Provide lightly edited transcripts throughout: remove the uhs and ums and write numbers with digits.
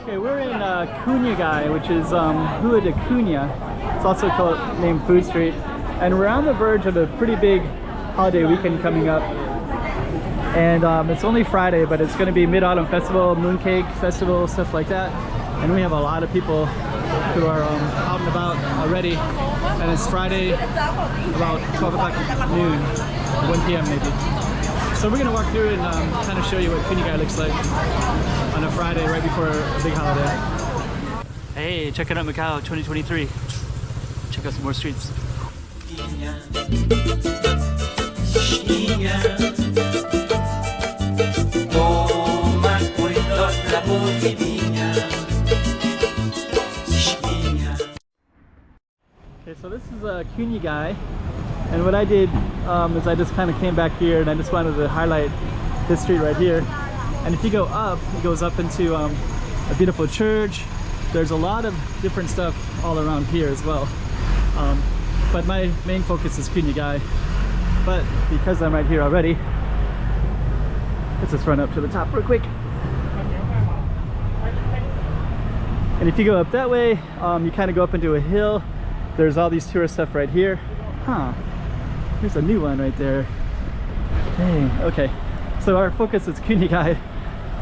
Okay, we're in Cunha, which is Rua de Cunha. It's also named Food Street. And we're on the verge of a pretty big holiday weekend coming up. And it's only Friday, but it's going to be Mid-Autumn Festival, Mooncake Festival, stuff like that. And we have a lot of people who are out and about already. And it's Friday about 12 o'clock noon, 1 p.m. maybe. So we're going to walk through and kind of show you what Cunha looks like on a Friday right before a big holiday. Hey, checking out Macau 2023. Check out some more streets. Okay, so this is Cunha, and what I did is I just kind of came back here and I just wanted to highlight this street right here. And if you go up, it goes up into a beautiful church. There's a lot of different stuff all around here as well. But my main focus is Cunha. But because I'm right here already, let's just run up to the top real quick. And if you go up that way, you kind of go up into a hill. There's all these tourist stuff right here. Huh, here's a new one right there. Dang, okay. So our focus is Cunha,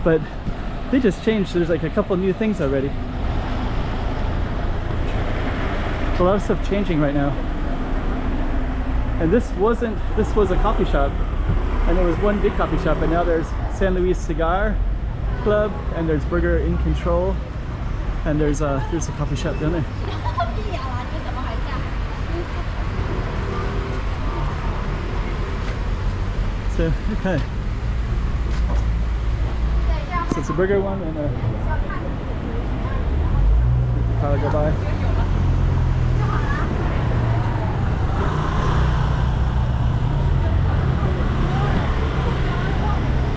but they just changed. There's like a couple new things already. There's a lot of stuff changing right now. And this was a coffee shop, and there was one big coffee shop, but now there's San Luis Cigar Club, and there's Burger in Control, and there's a coffee shop down there. So, okay. So it's a burger one and a car go by.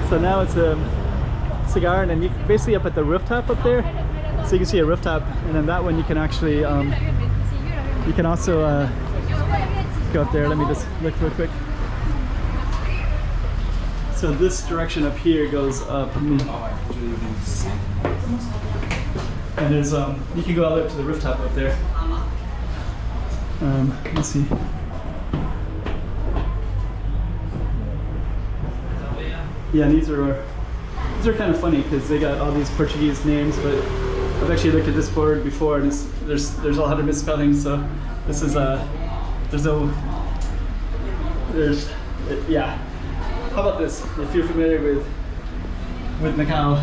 So now it's a cigar, and then you basically up at the rooftop up there. So you can see a rooftop, and then that one you can actually you can also go up there. Let me just look real quick. So this direction up here goes up, and there's you can go all the way up to the rooftop up there. Let's see. Yeah, these are kind of funny because they got all these Portuguese names, but I've actually looked at this board before, and there's a lot of misspellings. So this is yeah. How about this? If you're familiar with Macau,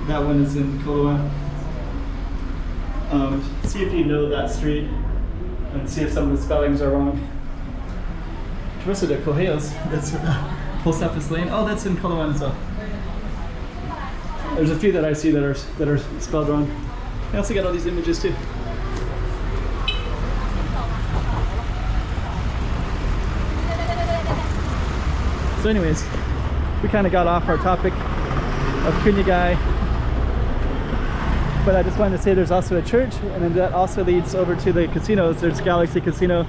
that one is in Coloane. See if you know that street and see if some of the spellings are wrong. Where's the Correios? That's Post Office Lane. Oh, that's in Coloane as well. There's a few that I see that are spelled wrong. I also got all these images too. So anyways, we kind of got off our topic of Cunha, but I just wanted to say there's also a church, and then that also leads over to the casinos. There's Galaxy Casino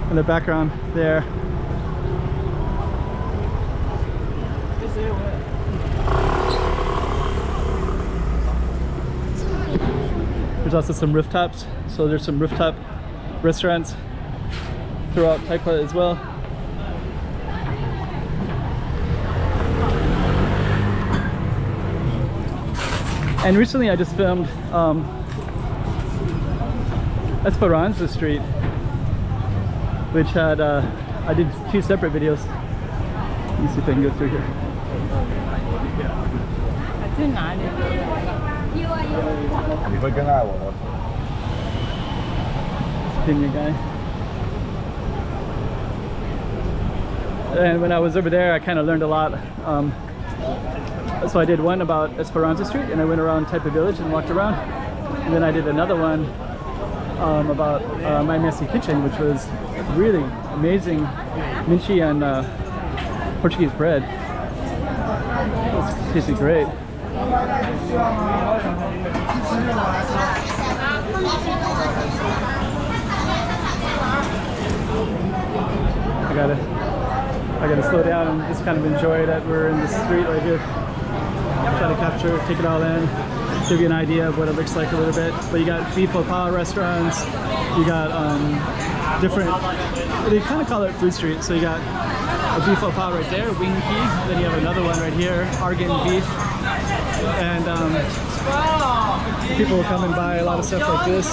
in the background there. There's also some rooftops, so there's some rooftop restaurants throughout Taipa as well. And recently I just filmed Esperanza Street, which had, I did 2 separate videos. Let me see if I can go through here. Cunha guy. And when I was over there, I kind of learned a lot. So I did one about Esperanza Street, and I went around Taipa Village and walked around. And then I did another one about My Messy Kitchen, which was really amazing minchi and Portuguese bread. It tasted great. I gotta slow down and just kind of enjoy that we're in the street right here. Try to capture, take it all in. give you an idea of what it looks like a little bit. But you got beef pao restaurants, you got different, they kind of call it food street. So you got a beef pao right there, wing key, then you have another one right here, Argan beef, and people will come and buy a lot of stuff like this.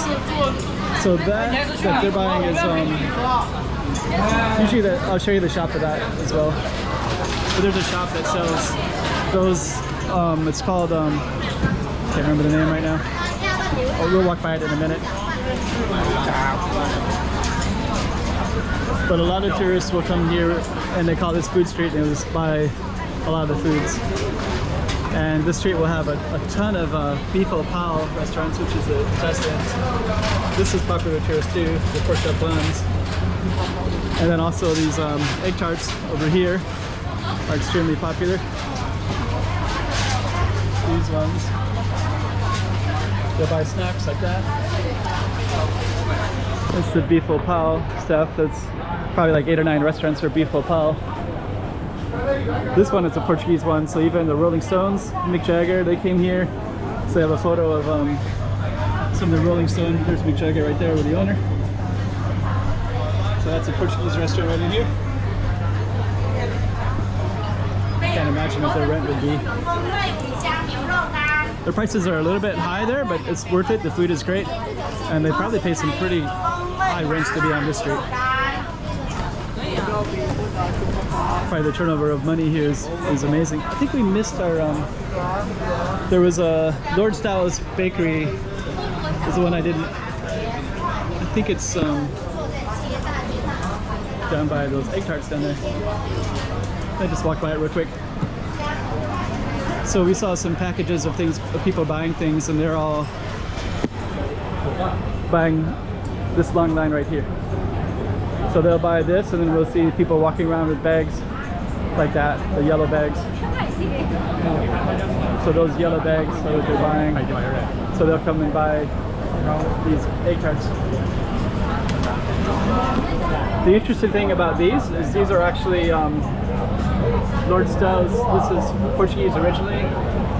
So that they're buying is usually I'll show you the shop for that as well. But there's a shop that sells those. It's called can't remember the name right now. Oh, we'll walk by it in a minute. But a lot of tourists will come here and they call this food street and just buy a lot of the foods. And this street will have a ton of beef pao restaurants, which is the best end. This is popular with tourists too, the pork chop buns. And then also these egg tarts over here are extremely popular. These ones. They'll buy snacks like that. It's the beef pao stuff. That's probably like 8 or 9 restaurants for beef pao. This one is a Portuguese one, so even the Rolling Stones, Mick Jagger, they came here. So they have a photo of some of the Rolling Stones. There's Mick Jagger right there with the owner. So that's a Portuguese restaurant right in here. Can't imagine what their rent would be. Their prices are a little bit high there, but it's worth it. The food is great, and they probably pay some pretty high rents to be on this street. Probably the turnover of money here is amazing. I think we missed our there was a Lord Styles Bakery is the one I didn't. I think it's down by those egg tarts down there. I just walked by it real quick. So we saw some packages of things, of people buying things, and they're all buying this long line right here. So they'll buy this, and then we'll see people walking around with bags like that, the yellow bags. So those yellow bags are what they're buying. So they'll come and buy these egg tarts. The interesting thing about these is these are actually Lord Stills. This is Portuguese originally,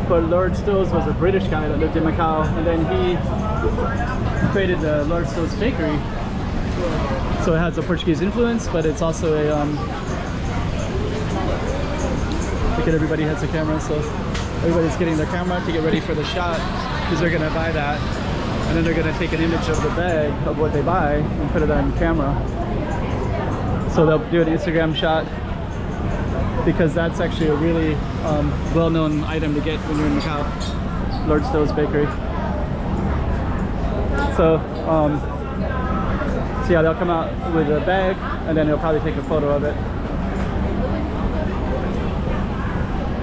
but Lord Stills was a British guy that lived in Macau, and then he created the Lord Stills Bakery. So it has a Portuguese influence, but it's also a look at everybody has a camera, so everybody's getting their camera to get ready for the shot because they're gonna buy that, and then they're gonna take an image of the bag of what they buy and put it on camera. So they'll do an Instagram shot because that's actually a really well-known item to get when you're in Macau, Lord Stills Bakery. So yeah, they'll come out with a bag and then they'll probably take a photo of it.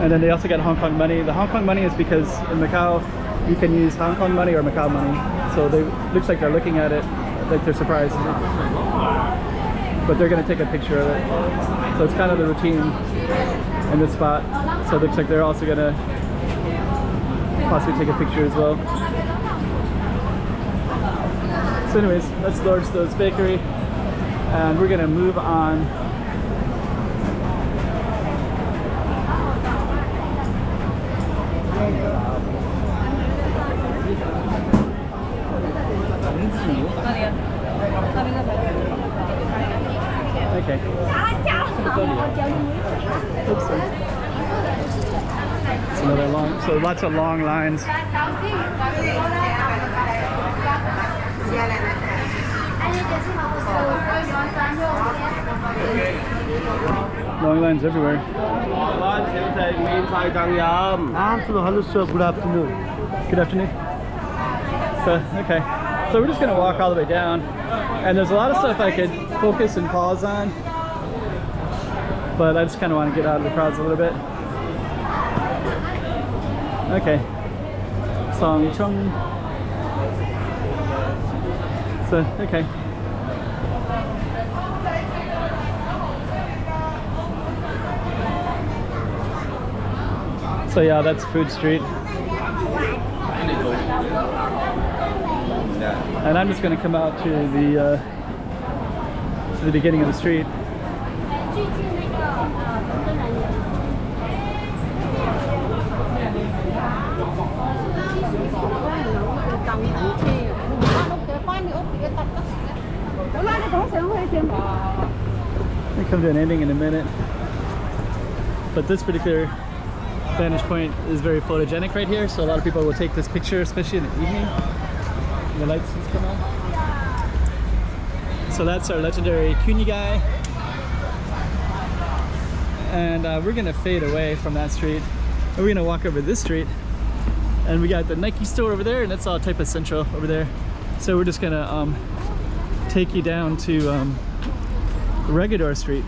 And then they also got Hong Kong money. The Hong Kong money is because in Macau you can use Hong Kong money or Macau money. So they looks like they're looking at it like they're surprised. But they're going to take a picture of it. So it's kind of the routine in this spot. So it looks like they're also going to possibly take a picture as well. So anyways, that's Lord Stills Bakery, and we're going to move on. Okay. Oops, sorry. It's another long, so lots of long lines. Long lines everywhere. Good afternoon. Good afternoon. So, okay. So we're just going to walk all the way down. And there's a lot of stuff I could focus and pause on. But I just kind of want to get out of the crowds a little bit. Okay. Song Chung. So, okay. So yeah, that's Food Street. And I'm just going to come out to the beginning of the street. We come to an ending in a minute. But this particular vantage point is very photogenic right here, so a lot of people will take this picture, especially in the evening. The lights just come on. So that's our legendary Cunha guy. And we're gonna fade away from that street. And we're gonna walk over this street. And we got the Nike store over there, and that's all Taipa Central over there. So we're just gonna take you down to Regador Street.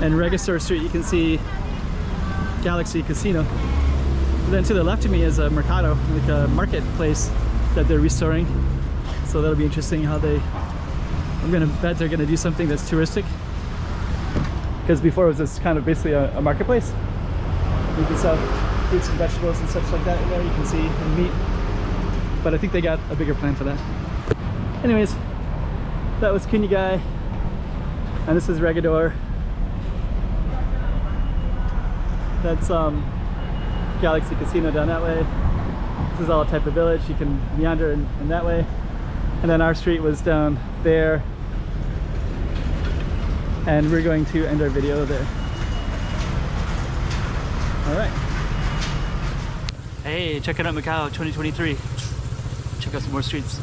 And Regador Street, you can see Galaxy Casino. And then to the left of me is a mercado, like a marketplace that they're restoring. So that'll be interesting how I'm gonna bet they're gonna do something that's touristic. Because before it was just kind of basically a marketplace. You can sell fruits and vegetables and such like that in there, you can see, and meat. But I think they got a bigger plan for that. Anyways, that was Cunha guy. And this is Regador. That's Galaxy Casino down that way. This is all Taipa Village. You can meander in that way. And then our street was down there. And we're going to end our video there. All right. Hey, check it out, Macau 2023. Check out some more streets.